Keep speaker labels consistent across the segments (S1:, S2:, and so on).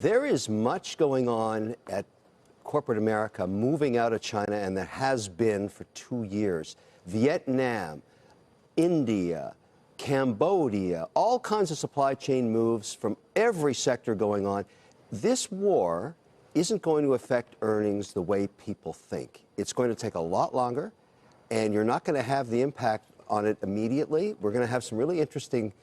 S1: There is much going on at corporate America moving out of China, and there has been for 2 years. Vietnam, India, Cambodia, all kinds of supply chain moves from every sector going on. This war isn't going to affect earnings the way people think. It's going to take a lot longer, and you're not going to have the impact on it immediately. We're going to have some really interesting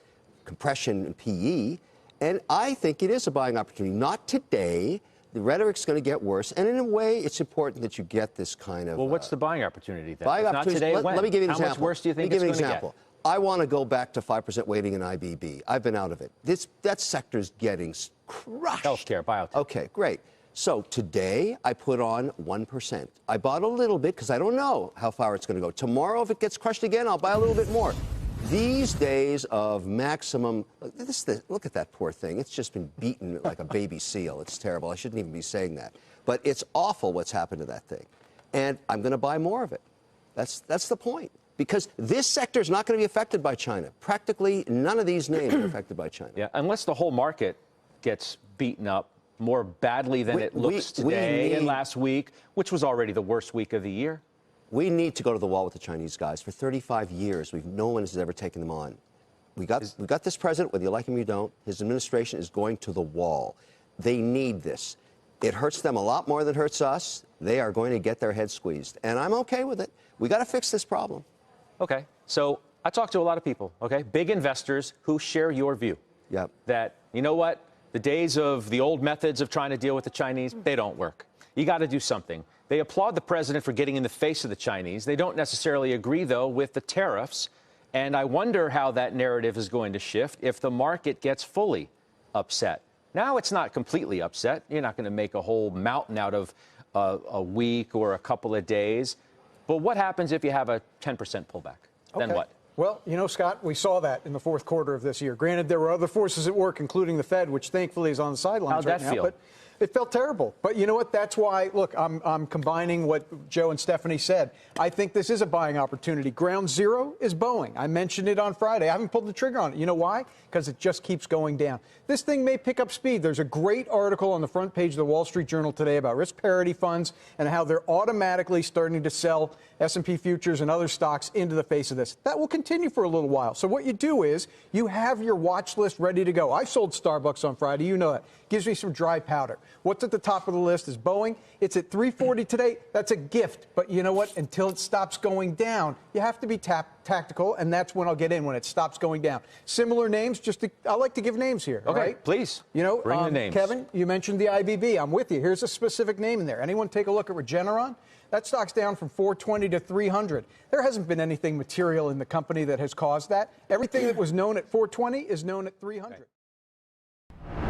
S1: compression in PE. And I think it is a buying opportunity. Not today. The rhetoric's going to get worse. And in a way, it's important that you get this kind of...
S2: Well, what's the buying opportunity then?
S1: Buying
S2: not today, when?
S1: Let me give you an example.
S2: How much worse do you think it's going to get?
S1: I want to go back to 5% weighting in IBB. I've been out of it. That sector's getting crushed.
S2: Healthcare, biotech.
S1: Okay, great. So today, I put on 1%. I bought a little bit because I don't know how far it's going to go. Tomorrow, if it gets crushed again, I'll buy a little bit more. These days of maximum, look at that poor thing. It's just been beaten like a baby seal. It's terrible. I shouldn't even be saying that. But it's awful what's happened to that thing. And I'm going to buy more of it. That's the point. Because this sector is not going to be affected by China. Practically none of these names are affected by China.
S2: Yeah, unless the whole market gets beaten up more badly than it looks today and last week, which was already the worst week of the year.
S1: We need to go to the wall with the Chinese guys. For 35 years, no one has ever taken them on. We got this president, whether you like him or you don't. His administration is going to the wall. They need this. It hurts them a lot more than it hurts us. They are going to get their heads squeezed. And I'm okay with it. We got to fix this problem.
S2: Okay. So I talk to a lot of people, okay, big investors who share your view.
S1: Yep.
S2: That, you know what, the days of the old methods of trying to deal with the Chinese, they don't work. You got to do something. They applaud the president for getting in the face of the Chinese. They don't necessarily agree, though, with the tariffs. And I wonder how that narrative is going to shift if the market gets fully upset. Now it's not completely upset. You're not going to make a whole mountain out of a week or a couple of days. But what happens if you have a 10% pullback? Then what?
S3: Well, you know, Scott, we saw that in the fourth quarter of this year. Granted, there were other forces at work, including the Fed, which thankfully is on the sidelines right now. But it felt terrible. But you know what? That's why, look, I'm combining what Joe and Stephanie said. I think this is a buying opportunity. Ground zero is Boeing. I mentioned it on Friday. I haven't pulled the trigger on it. You know why? Because it just keeps going down. This thing may pick up speed. There's a great article on the front page of the Wall Street Journal today about risk parity funds and how they're automatically starting to sell S&P futures and other stocks into the face of this. That will continue for a little while. So what you do is you have your watch list ready to go. I sold Starbucks on Friday. You know that. Gives me some dry powder. What's at the top of the list is Boeing. It's at 340 today. That's a gift. But you know what? Until it stops going down, you have to be tactical, and that's when I'll get in, when it stops going down. Similar names, I like to give names here.
S2: Okay,
S3: right?
S2: Please.
S3: You know,
S2: bring the names.
S3: Kevin, you mentioned the IBB. I'm with you. Here's a specific name in there. Anyone take a look at Regeneron? That stock's down from 420 to 300. There hasn't been anything material in the company that has caused that. Everything that was known at 420 is known at 300. Okay.